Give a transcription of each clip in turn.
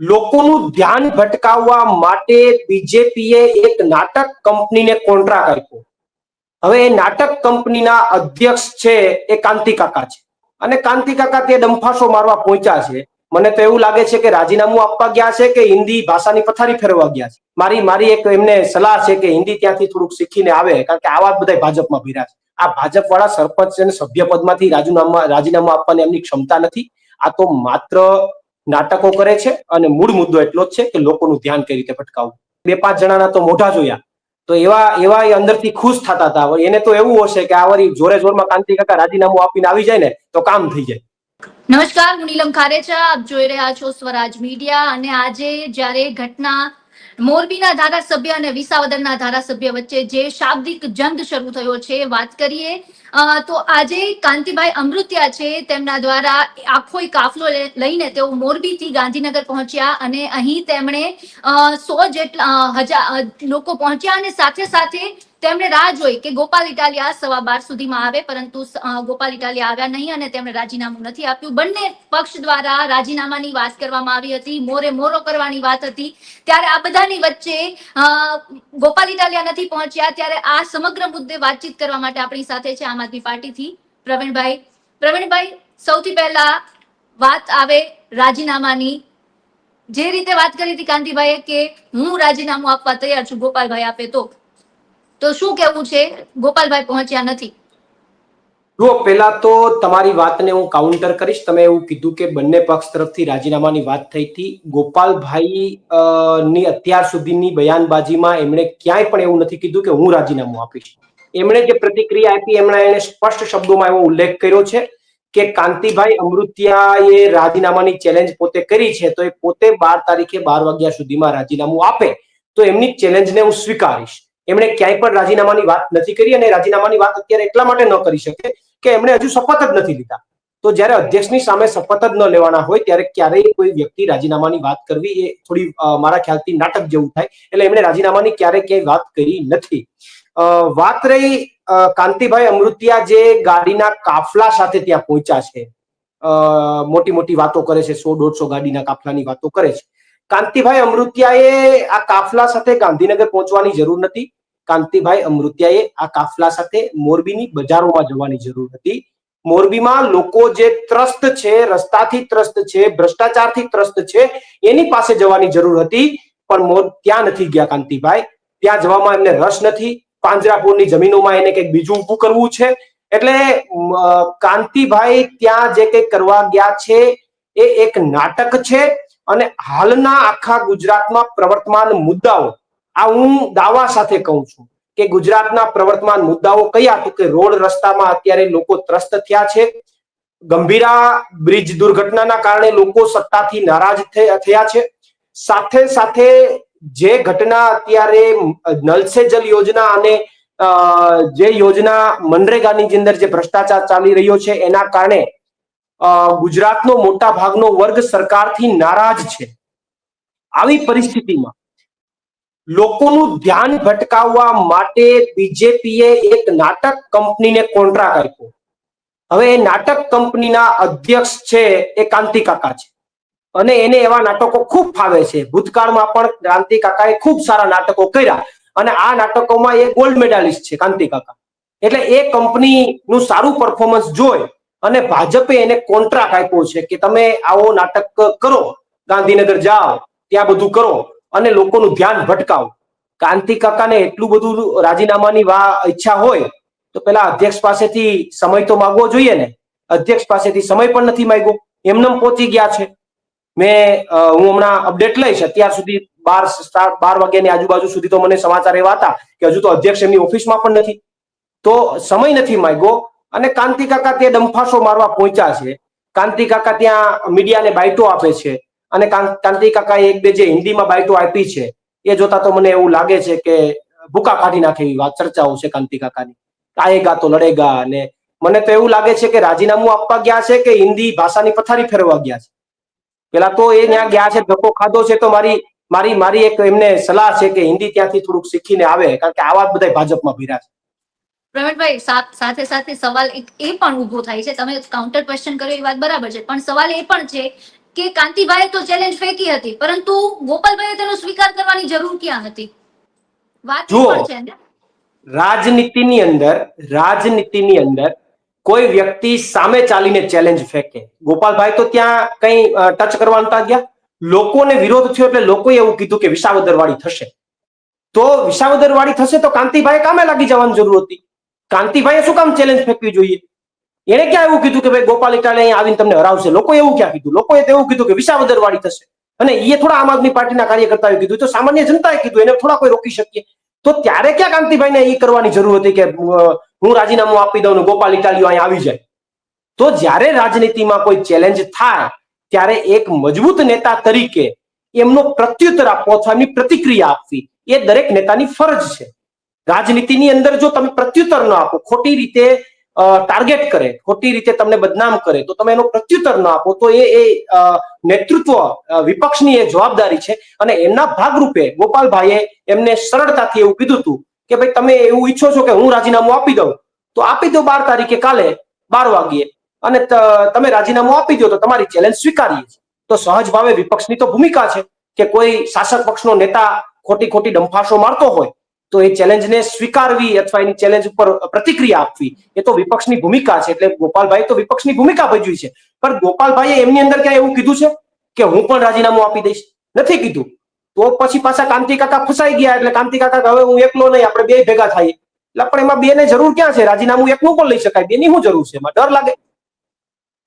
લોકોનું ધ્યાન ભટકાવવા માટે બીજેપીએ એક નાટક કંપનીને કોન્ટ્રાક્ટ આપ્યો. હવે એ નાટક કંપનીના અધ્યક્ષ છે એ કાંતિ કાકા છે અને કાંતિ કાકા તે ડંફાસો મારવા પહોંચ્યા છે. મને તો એવું લાગે છે કે રાજીનામું આપવા ગયા છે કે હિન્દી ભાષાની પથારી ફેરવા ગયા છે. મારી એક એમને સલાહ છે કે હિન્દી ત્યાંથી થોડુંક શીખીને આવે, કારણ કે આવા બધા ભાજપમાં ભીરા છે. આ ભાજપ વાળા સરપંચ અને સભ્ય પદમાંથી રાજીનામું આપવાની એમની ક્ષમતા નથી. આ તો માત્ર નાટકો કરે છે અને મૂળ મુદ્દો એટલો જ છે કે લોકોનું ધ્યાન કઈ રીતે ભટકાવવું. 2-5 જણાના તો મોઢા જોયા તો એવા અંદરથી ખુશ થતા હતા. એને તો એવું હશે કે આ વળી જોરે જોરમાં કાંતિ કાકા રાજીનામું આપીને આવી જાય ને તો કામ થઈ જાય. નમસ્કાર, હું નીલમ ખારેચા, આપ જોઈ રહ્યા છો સ્વરાજ મીડિયા. અને આજે જ્યારે ઘટના મોરબીના ધારાસભ્ય અને વિસાવદરના ધારાસભ્ય વચ્ચે જે શાબ્દિક જંગ શરૂ થયો છે, વાત કરીએ તો આજે કાંતિભાઈ અમૃતિયા છે, તેમના દ્વારા આખો કાફલો લઈને તેઓ મોરબીથી ગાંધીનગર પહોંચ્યા અને અહીં તેમણે 100 જેટલા લોકો પહોંચ્યા અને સાથે સાથે તેમણે રાહ જોઈ કે ગોપાલ ઇટાલિયા 12:15 સુધીમાં આવે, પરંતુ ગોપાલ ઇટાલિયા આવ્યા નહીં અને તેમણે રાજીનામું નથી આપ્યું. બંને પક્ષ દ્વારા રાજીનામાની વાત કરવામાં આવી હતી, મોરે મોરો કરવાની વાત હતી. ત્યારે આ બધાની વચ્ચે ગોપાલ ઇટાલિયા નથી પહોંચ્યા. ત્યારે આ સમગ્ર મુદ્દે વાતચીત કરવા માટે આપણી સાથે છે આમ આદમી પાર્ટીથી પ્રવીણભાઈ, સૌથી પહેલા વાત આવે રાજીનામાની. જે રીતે વાત કરી હતી કાંતિભાઈએ કે હું રાજીનામું આપવા તૈયાર છું, ગોપાલભાઈ આપે તો શું કહેવું છે? ગોપાલભાઈ પહોંચ્યા નથી. જુઓ, પહેલા તો તમારી વાતને હું કાઉન્ટર કરીશ. તમે એવું કીધું કે બંને પક્ષ તરફથી રાજીનામાની વાત થઈ હતી. ગોપાલભાઈ ની અત્યાર સુધીની બયાનબાજીમાં એમણે ક્યાંય પણ એવું નથી કીધું કે હું રાજીનામું આપીશ. એમણે જે પ્રતિક્રિયા આપી એને સ્પષ્ટ શબ્દોમાં એવો ઉલ્લેખ કર્યો છે કે કાંતિભાઈ અમૃતિયાએ રાજીનામાની ચેલેન્જ પોતે કરી છે, તો એ પોતે 12 તારીખે 12 વાગ્યા સુધીમાં રાજીનામું આપે તો એમની ચેલેન્જને હું સ્વીકારીશ. એમણે ક્યાંય પણ રાજીનામાની વાત નથી કરી અને રાજીનામાની વાત અત્યારે એટલા માટે ન કરી શકે કે એમણે હજુ શપથ જ નથી લીધા. તો જ્યારે અધ્યક્ષની સામે શપથ જ ન લેવાના હોય ત્યારે ક્યારેય કોઈ વ્યક્તિ રાજીનામાની વાત કરવી એ થોડી મારા ખ્યાલથી નાટક જેવું થાય. એટલે એમણે રાજીનામાની ક્યાંય વાત કરી નથી. વાત રહી કાંતિભાઈ અમૃતિયા જે ગાડીના કાફલા સાથે ત્યાં પહોંચ્યા છે, મોટી મોટી વાતો કરે છે, 100-150 ગાડીના કાફલાની વાતો કરે છે. કાંતિભાઈ અમૃતિયાએ આ કાફલા સાથે ગાંધીનગર પહોંચવાની જરૂર નથી. કાંતિભાઈ અમૃતિયાએ આ કાફલા સાથે મોરબીની બજારોમાં જવાની જરૂર હતી. મોરબીમાં લોકો જે ત્રસ્ત છે, રસ્તાથી ત્રસ્ત છે, ભ્રષ્ટાચારથી ત્રસ્ત છે, એની પાસે જવાની જરૂર હતી. પણ ત્યાં નથી ગયા કાંતિભાઈ. ત્યાં જવામાં એમને રસ નથી. પાંજરાપોળની જમીનોમાં એને કંઈક બીજું ઊભું કરવું છે. એટલે કાંતિભાઈ ત્યાં જે કંઈક કરવા ગયા છે એ એક નાટક છે. અને હાલના આખા ગુજરાતમાં પ્રવર્તમાન મુદ્દાઓ, આ હું દાવા સાથે કહું છું કે ગુજરાતના પ્રવર્તમાન મુદ્દાઓ કયા? તો કે રોડ રસ્તામાં અત્યારે લોકો ત્રસ્ત થયા છે. ગંભીરા બ્રિજ દુર્ઘટનાના કારણે લોકો સત્તાથી નારાજ થયા છે. સાથે સાથે જે ઘટના અત્યારે નલ સે જલ યોજના અને જે યોજના મનરેગાની અંદર જે ભ્રષ્ટાચાર ચાલી રહ્યો છે એના કારણે ગુજરાતનો મોટા ભાગનો વર્ગ સરકારથી નારાજ છે. આવી પરિસ્થિતિમાં લોકોનું ધ્યાન ભટકાવવા માટે બીજેપીએ એક નાટક કંપનીને કોન્ટ્રાક્ટ આપ્યો. હવે એ નાટક કંપનીના અધ્યક્ષ છે એ કાંતિ કાકા છે અને એને એવા નાટકો ખૂબ ફાવે છે. ભૂતકાળમાં પણ કાંતિ કાકાએ ખૂબ સારા નાટકો કર્યા અને આ નાટકોમાં એ ગોલ્ડ મેડાલિસ્ટ છે કાંતિ કાકા. એટલે એ કંપનીનું સારું પરફોર્મન્સ જોઈ અને ભાજપે એને કોન્ટ્રાક્ટ આપ્યો છે કે તમે આવો નાટક કરો, ગાંધીનગર જાઓ, ત્યાં બધું કરો અને લોકોનું ધ્યાન ભટકાવો. કાંતિ કાકાને એટલું બધું રાજીનામાની ઈચ્છા હોય તો પેલા અધ્યક્ષ પાસેથી સમય તો માંગવો જોઈએ ને. અધ્યક્ષ પાસેથી સમય પણ નથી માંગ્યો, એમને પહોંચી ગયા છે. હું હમણાં અપડેટ લઈશ. અત્યાર સુધી 12 વાગ્યાની આજુબાજુ સુધી તો મને સમાચાર એવા હતા કે હજુ તો અધ્યક્ષ એમની ઓફિસમાં પણ નથી. તો સમય નથી માંગ્યો અને કાંતિ કાકા તે ડંફાસો મારવા પહોંચ્યા છે. કાંતિ કાકા ત્યાં મીડિયાને બાઇટો આપે છે અને કાંતિ કાકાએ 1-2 જે હિન્દીમાં બાઇટો આપી છે એ જોતા તો મને એવું લાગે છે કે ભૂકા કાઢી નાખે એવી વાત ચર્ચાઓ છે કાંતિ કાકાની. આયેગા તો લડેગા. અને મને તો એવું લાગે છે કે રાજીનામું આપવા ગયા છે કે હિન્દી ભાષાની પથારી ફેરવા ગયા છે. પેલા તો એ ત્યાં ગયા છે, ધક્કો ખાધો છે. તો મારી એક એમને સલાહ છે કે હિન્દી ત્યાંથી થોડુંક શીખીને આવે, કારણ કે આવા બધા ભાજપમાં ભીરા છે. પ્રવીણભાઈ, સાથે સાથે સવાલ એ પણ ઉભો થાય છે. તમે કાઉન્ટર ક્વેશ્ચન કર્યો એ વાત બરાબર છે, પણ સવાલ એ પણ છે કે કાંતિભાઈએ તો ચેલેન્જ ફેંકી હતી, પરંતુ ગોપાલભાઈએ તેનો સ્વીકાર કરવાની જરૂર ક્યાં હતી? વાત એ પણ જુઓ, છે ને. રાજનીતિની અંદર કોઈ વ્યક્તિ સામે ચાલીને ચેલેન્જ ફેંકે, ગોપાલભાઈ તો ત્યાં કઈ ટચ કરવા નતા ગયા. લોકોને વિરોધ થયો એટલે લોકોએ એવું કીધું કે વિસાવદરવાળી થશે. તો વિસાવદરવાળી થશે તો કાંતિભાઈ કામે લાગી જવાની જરૂર હતી. કાંતિભાઈએ શું કામ ચેલેન્જ ફેંકવી જોઈએ? એને ક્યાં એવું કીધું કે ભાઈ ગોપાલ ઇટાલિયા અહીં આવીને તમને હરાવશે? લોકોએ એવું ક્યાં કીધું? લોકોએ તો એવું કીધું કે વિસાવદરવાળી થશે. અને એ થોડા આમ આદમી પાર્ટીના કાર્યકર્તાએ કીધું, તો સામાન્ય જનતાએ કીધું, એને થોડા કોઈ રોકી શકીએ? તો ત્યારે ક્યાં કાંતિભાઈને એ કરવાની જરૂર હતી કે હું રાજીનામું આપી દઉં ને ગોપાલ ઇટાલિયો અહીં આવી જાય? તો જ્યારે રાજનીતિમાં કોઈ ચેલેન્જ થાય ત્યારે એક મજબૂત નેતા તરીકે એમનો પ્રત્યુત્તર આપવો અથવા એમની પ્રતિક્રિયા આપવી એ દરેક નેતાની ફરજ છે. રાજનીતિની અંદર જો તમે પ્રત્યુત્તર ન આપો, ખોટી રીતે ટાર્ગેટ કરે, ખોટી રીતે તમને બદનામ કરે, તો તમે એનો પ્રત્યુત્તર ન આપો તો એ નેતૃત્વ વિપક્ષની એ જવાબદારી છે. અને એમના ભાગરૂપે ગોપાલભાઈએ એમને સરળતાથી એવું કીધું હતું કે ભાઈ તમે એવું ઈચ્છો છો કે હું રાજીનામું આપી દઉં તો આપી દો 12 તારીખે કાલે 12 વાગ્યે, અને તમે રાજીનામું આપી દો તો તમારી ચેલેન્જ સ્વીકારીએ છીએ. તો સહજ ભાવે વિપક્ષની તો ભૂમિકા છે કે કોઈ શાસક પક્ષનો નેતા ખોટી ડંફાશો મારતો હોય તો એ ચેલેન્જને સ્વીકારવી અથવા એની ચેલેન્જ ઉપર પ્રતિક્રિયા આપવી એ તો વિપક્ષની ભૂમિકા છે. એટલે ગોપાલભાઈ તો વિપક્ષની ભૂમિકા ભજવી છે. પણ ગોપાલભાઈએ એમની અંદર ક્યાં એવું કીધું છે કે હું પણ રાજીનામું આપી દઈશ? નથી કીધું. તો પછી પાછા કાંતિ કાકા ફસાઈ ગયા. એટલે કાંતિ કાકા હવે હું એકલો નહીં, આપણે બે ભેગા થાય. એટલે પણ એમાં બે ને જરૂર ક્યાં છે? રાજીનામું એકનું પણ લઈ શકાય, બેની શું જરૂર છે? એમાં ડર લાગે?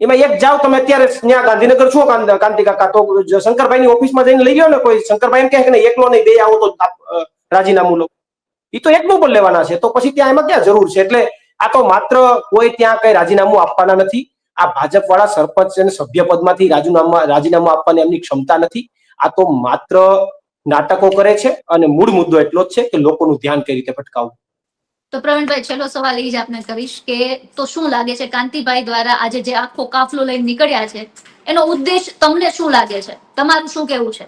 એમાં એક જાવ તમે અત્યારે ત્યાં ગાંધીનગર છો કાંતિ કાકા, તો શંકરભાઈની ઓફિસમાં જઈને લઈ ગયો ને કોઈ, શંકરભાઈ એમ કહે કે એકલો નહીં, બે આવો તો રાજીનામું લો. એ તો એકનું પણ લેવાના છે. તો પછી ત્યાં એમાં ક્યાં જરૂર છે? એટલે આ તો માત્ર કોઈ ત્યાં કઈ રાજીનામું આપવાના નથી. આ ભાજપ વાળા સરપંચ અને સભ્ય પદમાંથી રાજીનામું આપવાની એમની ક્ષમતા નથી. આ તો માત્ર નાટકો કરે છે. અને મૂળ મુદ્દો એટલો જ છે કે લોકોનું ધ્યાન કઈ રીતે ભટકાવવું. તો પ્રવીણભાઈ, છેલ્લો સવાલ એ જ આપને કરીશ કે તો શું લાગે છે કાંતિભાઈ દ્વારા આજે જે આખો કાફલો લઈને નીકળ્યા છે એનો ઉદ્દેશ તમને શું લાગે છે? તમારું શું કેવું છે?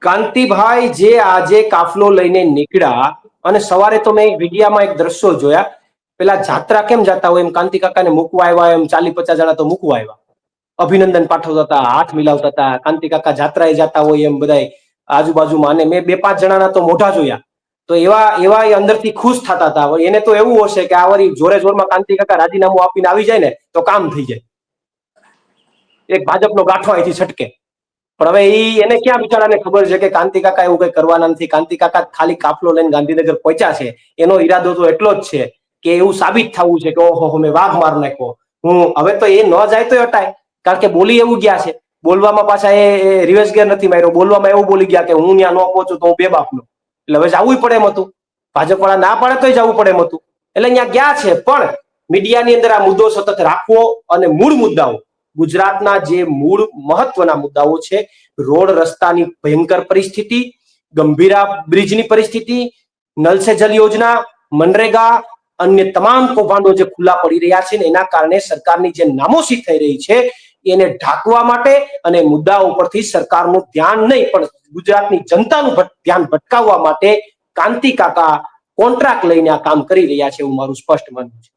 કાંતિભાઈ જે આજે કાફલો લઈને નીકળ્યા, અને સવારે તો મેં વિડીયામાં એક દ્રશ્યો જોયા, પેલા જાત્રા કેમ જતા હોય એમ કાંતિ કાકાને મૂકવા આવ્યા, એમ 40-50 જણા તો મૂકવા આવ્યા, અભિનંદન પાઠવતા હતા, હાથ મિલાવતા હતા. કાંતિ કાકા જાત્રાએ જતા હોય એમ બધા આજુબાજુમાં. અને મેં 2-5 જણાના તો મોઢા જોયા, તો એવા અંદરથી ખુશ થતા હતા. એને તો એવું હશે કે આ વળી જોરે જોરમાં કાંતિ કાકા રાજીનામું આપીને આવી જાય ને તો કામ થઈ જાય, એક ભાજપનો ગાંઠો અહીંથી છટકે. પણ હવે એને ક્યાં બિચારાને ખબર છે કે કાંતિ કાકા એવું કઈ કરવાના નથી. કાંતિ કાકા ખાલી કાફલો લઈને ગાંધીનગર પહોંચ્યા છે, એનો ઈરાદો તો એટલો જ છે કે એવું સાબિત થવું છે કે ઓહો મેં વાઘ માર નાખ્યો. હવે તો એ ન જાય તો હટાય, કારણ કે બોલી એવું ગયા છે. બોલવામાં પાછા એ રિવર્સ ગેર નથી માર્યો. બોલવામાં એવું બોલી ગયા કે હું ત્યાં ન પહોંચું તો હું બેબાપનો. એટલે હવે જવું પડે એમ હતું. ભાજપ વાળા ના પાડે તોય જવું પડે એમ હતું. એટલે અહીંયા ગયા છે. પણ મીડિયાની અંદર આ મુદ્દો સતત રાખવો અને મૂળ મુદ્દાઓ, ગુજરાતના જે મૂળ મહત્વના મુદ્દાઓ છે, રોડ રસ્તાની ભયંકર પરિસ્થિતિ, ગંભીરા બ્રિજની પરિસ્થિતિ, નલ સે જલ યોજના, મનરેગા, અન્ય તમામ કૌભાંડો જે ખુલ્લા પડી રહ્યા છે ને એના કારણે સરકારની જે નામોશી થઈ રહી છે એને ઢાંકવા માટે અને મુદ્દાઓ પરથી સરકારનું ધ્યાન નહીં પણ ગુજરાતની જનતાનું ધ્યાન ભટકાવવા માટે કાંતિ કાકા કોન્ટ્રાક્ટ લઈને આ કામ કરી રહ્યા છે એવું મારું સ્પષ્ટ માનવું છે.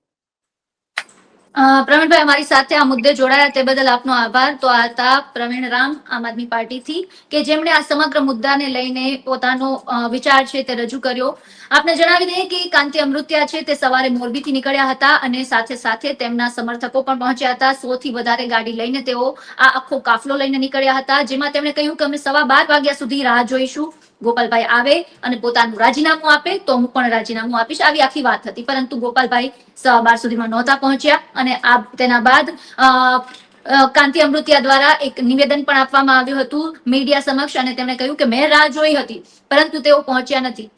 પ્રવીણભાઈ, અમારી સાથે આ મુદ્દે જોડાયા તે બદલ આપનો આભાર. તો આ હતા પ્રવીણ રામ, આમ આદમી પાર્ટીથી, કે જેમણે આ સમગ્ર મુદ્દાને લઈને પોતાનો વિચાર છે તે રજૂ કર્યો. આપને જણાવી દઈએ કે કાંતિ અમૃતિયા છે તે સવારે મોરબીથી નીકળ્યા હતા અને સાથે સાથે તેમના સમર્થકો પણ પહોંચ્યા હતા. 100 થી વધારે ગાડી લઈને તેઓ આ આખો કાફલો લઈને નીકળ્યા હતા, જેમાં તેમણે કહ્યું કે અમે 12:15 વાગ્યા સુધી રાહ જોઈશું. ગોપાલભાઈ આવે અને પોતાનું રાજીનામું આપે તો હું પણ રાજીનામું આપીશ, આવી આખી વાત હતી. પરંતુ ગોપાલભાઈ 12:15 સુધીમાં નહોતા પહોંચ્યા અને તેના બાદ કાંતિ અમૃતિયા દ્વારા એક નિવેદન પણ આપવામાં આવ્યું હતું મીડિયા સમક્ષ, અને તેમણે કહ્યું કે મેં રાહ જોઈ હતી પરંતુ તેઓ પહોંચ્યા નથી.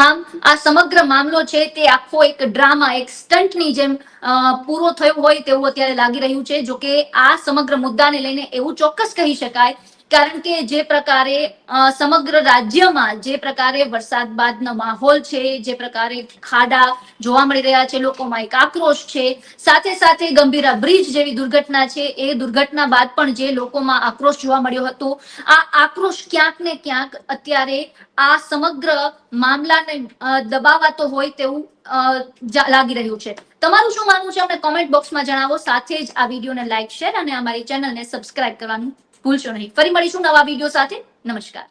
આમ આ સમગ્ર મામલો છે તે આખો એક ડ્રામા, એક સ્ટન્ટની જેમ પૂરો થયો હોય તેવું અત્યારે લાગી રહ્યું છે. જો કે આ સમગ્ર મુદ્દાને લઈને એવું ચોક્કસ કહી શકાય, કારણ કે જે પ્રકારે સમગ્ર રાજ્યમાં જે પ્રકારે વરસાદ બાદનો માહોલ છે, જે પ્રકારે ખાડા જોવા મળી રહ્યા છે, લોકોમાં એક આક્રોશ છે, સાથે સાથે ગંભીરા બ્રિજ જેવી દુર્ઘટના છે, એ દુર્ઘટના બાદ પણ જે લોકોમાં આક્રોશ જોવા મળ્યો હતો, આ આક્રોશ ક્યાંક ને ક્યાંક અત્યારે આ સમગ્ર મામલાને દબાવાતો હોય તેવું લાગી રહ્યું છે. તમારું શું માનવું છે અમને કોમેન્ટ બોક્સમાં જણાવો. સાથે જ આ વિડીયોને લાઈક, શેર અને અમારી ચેનલને સબસ્ક્રાઇબ કરવાનું ભૂલશો નહીં. ફરી મળીશું નવા વિડીયો સાથે. નમસ્કાર.